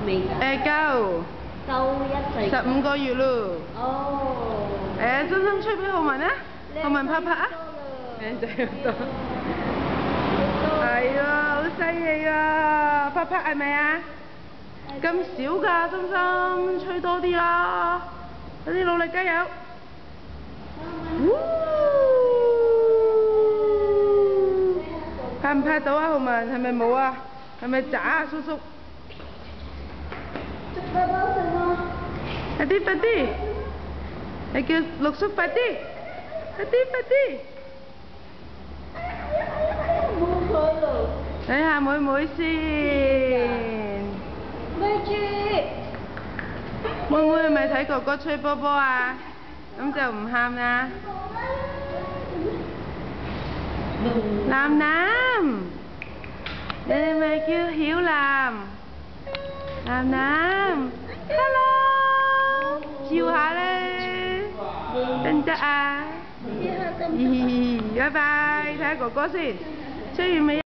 未㗎。夠夠1歲。15個月咯。哦。真心吹俾浩文啊，浩文拍拍啊。靚仔好多。係啊，好犀利啊！拍拍係咪啊？咁少㗎，心心，吹多啲啦！快啲努力加油！拍唔拍到啊？浩文係咪冇啊？係咪渣啊，叔叔？快啲快啲！你叫六叔快啲！快啲快啲！睇下妹妹先。妹妹係咪睇哥哥吹波波啊？咁就唔喊啦。楠楠，你係咪叫曉楠？楠楠 ，hello， 笑下咧，得唔得啊？拜拜，睇下哥哥先，吹完未？